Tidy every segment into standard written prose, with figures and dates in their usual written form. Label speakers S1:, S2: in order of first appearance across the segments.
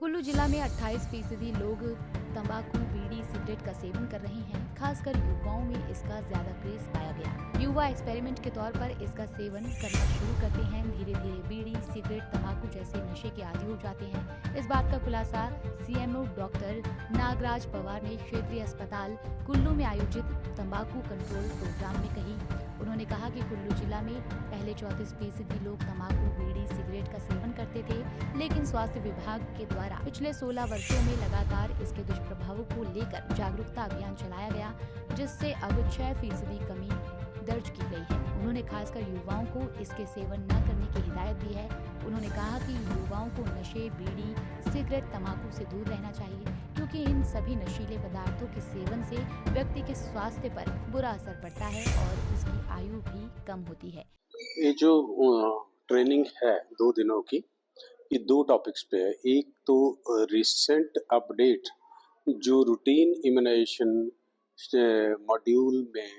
S1: कुल्लू जिला में 28% लोग तंबाकू, बीड़ी, सिगरेट का सेवन कर रहे हैं। खासकर युवाओं में इसका ज्यादा क्रेज पाया गया। युवा एक्सपेरिमेंट के तौर पर इसका सेवन करना शुरू करते हैं। धीरे धीरे बीड़ी, सिगरेट, तंबाकू जैसे नशे के आदी हो जाते हैं। इस बात का खुलासा सीएमओ डॉक्टर नागराज पवार ने क्षेत्रीय अस्पताल कुल्लू में आयोजित तंबाकू कंट्रोल प्रोग्राम में कही। उन्होंने कहा कि कुल्लू जिला में पहले 34% लोग तंबाकू, बीड़ी, सिगरेट का सेवन करते थे, लेकिन स्वास्थ्य विभाग के द्वारा पिछले 16 वर्षों में लगातार इसके दुष्प्रभावों को लेकर जागरूकता अभियान चलाया गया, जिससे अब 6% कमी दर्ज की गई है। उन्होंने खासकर युवाओं को इसके सेवन न करने की हिदायत दी है। उन्होंने कहा कि युवाओं को नशे, बीड़ी, सिगरेट, तंबाकू से दूर रहना चाहिए, क्योंकि इन सभी नशीले पदार्थों के सेवन से व्यक्ति के स्वास्थ्य पर बुरा असर पड़ता है और उसकी आयु भी कम होती है।
S2: ये जो ट्रेनिंग है 2 दिनों की, ये 2 टॉपिक्स पे है। एक तो रिसेंट अपडेट जो रूटीन इम्यूनाइजेशन मॉड्यूल में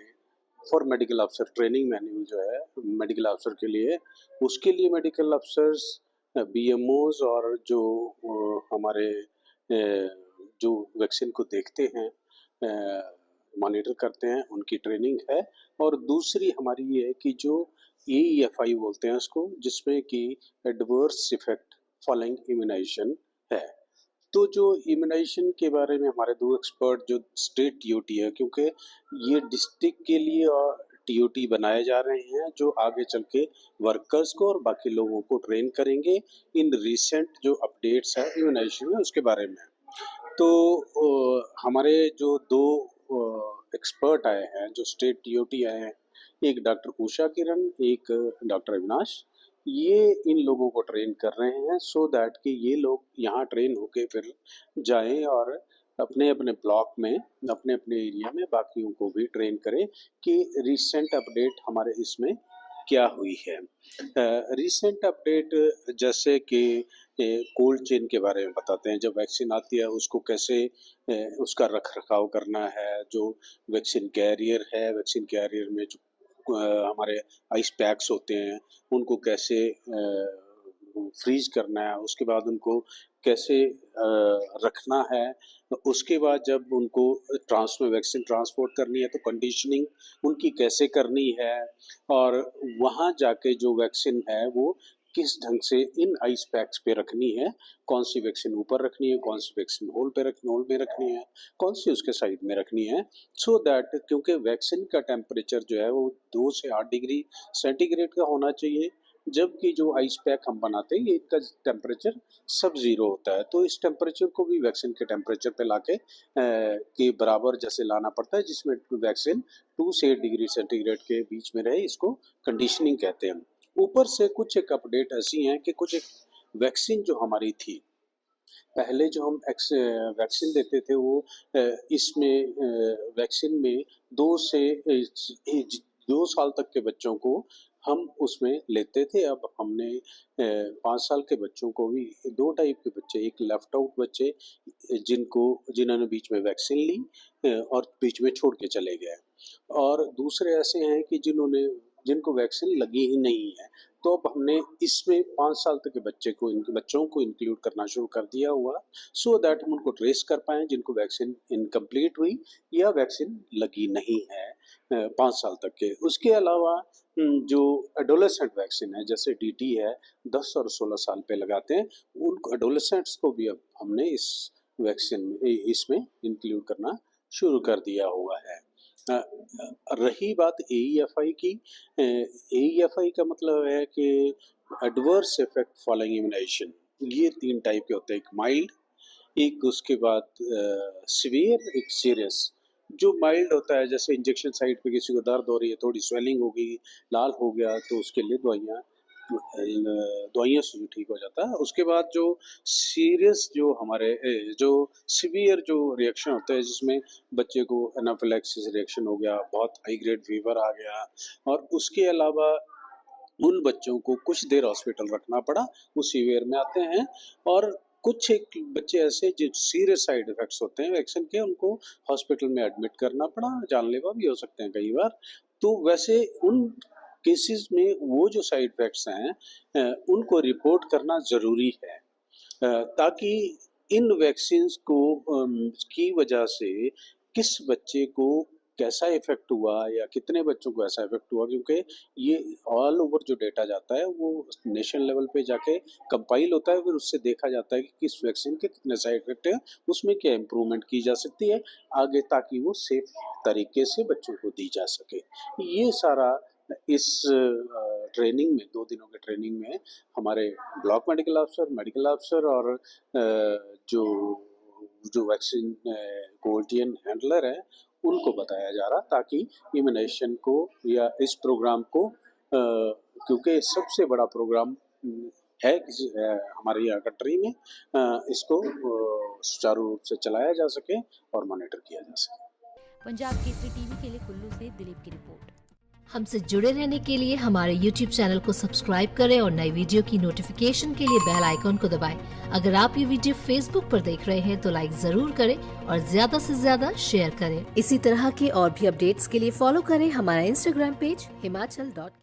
S2: फॉर मेडिकल अफसर ट्रेनिंग मैनुअल जो है मेडिकल अफसर के लिए, उसके लिए मेडिकल अफसर्स, बीएमओज और जो हमारे जो वैक्सीन को देखते हैं, मॉनिटर करते हैं, उनकी ट्रेनिंग है। और दूसरी हमारी ये है कि जो AEFI बोलते हैं उसको, जिसमें कि एडवर्स इफेक्ट फॉलोइंग इम्यूनाइजेशन है। तो जो इम्यूनाइजेशन के बारे में हमारे 2 एक्सपर्ट जो स्टेट TOT है, क्योंकि ये डिस्ट्रिक्ट के लिए TOT बनाए जा रहे हैं जो आगे चल के वर्कर्स को और बाकी लोगों को ट्रेन करेंगे इन रिसेंट जो अपडेट्स है इम्यूनाइजेशन में, उसके बारे में। तो हमारे जो 2 एक्सपर्ट आए हैं, जो स्टेट TOT आए हैं, एक डॉक्टर उषा किरण, एक डॉक्टर अविनाश, ये इन लोगों को ट्रेन कर रहे हैं सो दैट कि ये लोग यहाँ ट्रेन होके फिर जाएं और अपने अपने ब्लॉक में, अपने अपने एरिया में बाकियों को भी ट्रेन करें कि रिसेंट अपडेट हमारे इसमें क्या हुई है। रिसेंट अपडेट जैसे कि कोल्ड चेन के बारे में बताते हैं। जब वैक्सीन आती है उसको कैसे उसका रख रखाव करना है। जो वैक्सीन कैरियर है, वैक्सीन कैरियर में जो हमारे आइस पैक्स होते हैं, उनको कैसे फ्रीज करना है, उसके बाद उनको कैसे रखना है। उसके बाद जब उनको वैक्सीन ट्रांसपोर्ट करनी है तो कंडीशनिंग उनकी कैसे करनी है, और वहाँ जाके जो वैक्सीन है वो किस ढंग से इन आइस पैक्स पे रखनी है, कौन सी वैक्सीन ऊपर रखनी है, कौन सी वैक्सीन होल में रखनी है, कौन सी उसके साइड में रखनी है, सो दैट क्योंकि वैक्सीन का टेम्परेचर जो है वो 2 से 8 डिग्री सेंटीग्रेड का होना चाहिए, जबकि जो आइस पैक हम बनाते हैं इनका टेम्परेचर सब जीरो होता है। तो इस टेम्परेचर को भी वैक्सीन के टेम्परेचर पे लाके के बराबर जैसे लाना पड़ता है, जिसमें वैक्सीन 2 से 8 डिग्री सेंटीग्रेड के बीच में रहे, इसको कंडीशनिंग कहते हैं। ऊपर से कुछ एक अपडेट ऐसी हैं कि कुछ एक वैक्सीन जो हमारी थी, पहले जो हम वैक्सीन देते थे वो इसमें वैक्सीन में 2 साल तक के बच्चों को हम उसमें लेते थे। अब हमने 5 साल के बच्चों को भी 2 टाइप के बच्चे, एक लेफ्ट आउट बच्चे जिन्होंने बीच में वैक्सीन ली और बीच में छोड़ के चले गए, और दूसरे ऐसे हैं कि जिनको वैक्सीन लगी ही नहीं है। तो अब हमने इसमें 5 साल तक के बच्चों को इंक्लूड करना शुरू कर दिया हुआ, सो दैट हम उनको ट्रेस कर पाएँ जिनको वैक्सीन इनकम्प्लीट हुई या वैक्सीन लगी नहीं है 5 साल तक के। उसके अलावा जो एडोलेसेंट वैक्सीन है, जैसे DT है, 10 और 16 साल पे लगाते हैं, उन एडोलेसेंट्स को भी अब हमने इस वैक्सीन इसमें इंक्लूड करना शुरू कर दिया हुआ है। रही बात AEFI की, AEFI का मतलब है कि एडवर्स इफेक्ट फॉलोइंग इम्यूनाइजेशन। ये 3 टाइप के होते हैं, एक माइल्ड, एक उसके बाद सीवियर, एक सीरियस। जो माइल्ड होता है, जैसे इंजेक्शन साइट पे किसी को दर्द हो रही है, थोड़ी स्वेलिंग हो गई, लाल हो गया, तो उसके लिए दवाइयाँ से ठीक हो जाता है। उसके बाद जो सीरियस जो हमारे जो सीवियर जो रिएक्शन होता है, जिसमें बच्चे को एनाफिलैक्सिस रिएक्शन हो गया, बहुत हाई ग्रेड फीवर आ गया, और उसके अलावा उन बच्चों को कुछ देर हॉस्पिटल रखना पड़ा, वो सीवियर में आते हैं। और कुछ एक बच्चे ऐसे जो सीरियस साइड इफेक्ट्स होते हैं वैक्सीन के, उनको हॉस्पिटल में एडमिट करना पड़ा, जानलेवा भी हो सकते हैं कई बार। तो वैसे उन केसेस में वो जो साइड इफेक्ट्स हैं उनको रिपोर्ट करना ज़रूरी है, ताकि इन वैक्सीन्स को की वजह से किस बच्चे को कैसा इफेक्ट हुआ या कितने बच्चों को ऐसा इफेक्ट हुआ, क्योंकि ये ऑल ओवर जो डेटा जाता है वो नेशनल लेवल पे जाके कंपाइल होता है, फिर उससे देखा जाता है कि किस वैक्सीन के कितने साइड इफेक्ट हैं, उसमें क्या इम्प्रूवमेंट की जा सकती है आगे, ताकि वो सेफ तरीके से बच्चों को दी जा सके। ये सारा इस ट्रेनिंग में, 2 दिनों के ट्रेनिंग में हमारे ब्लॉक मेडिकल ऑफिसर और जो वैक्सीन कोल्टियन हैंडलर है उनको बताया जा रहा, ताकि इम्यूनाइजेशन को या इस प्रोग्राम को क्योंकि सबसे बड़ा प्रोग्राम है हमारे यहाँ कंट्री में, इसको सुचारू रूप से चलाया जा सके और मॉनिटर किया जा सके।
S1: पंजाब केसरी टीवी के लिए कुल्लू से दिलीप की रिपोर्ट।
S3: हमसे जुड़े रहने के लिए हमारे YouTube चैनल को सब्सक्राइब करें और नई वीडियो की नोटिफिकेशन के लिए बेल आइकॉन को दबाएं। अगर आप ये वीडियो Facebook पर देख रहे हैं तो लाइक जरूर करें और ज्यादा से ज्यादा शेयर करें। इसी तरह के और भी अपडेट्स के लिए फॉलो करें हमारा Instagram पेज himachal.ke।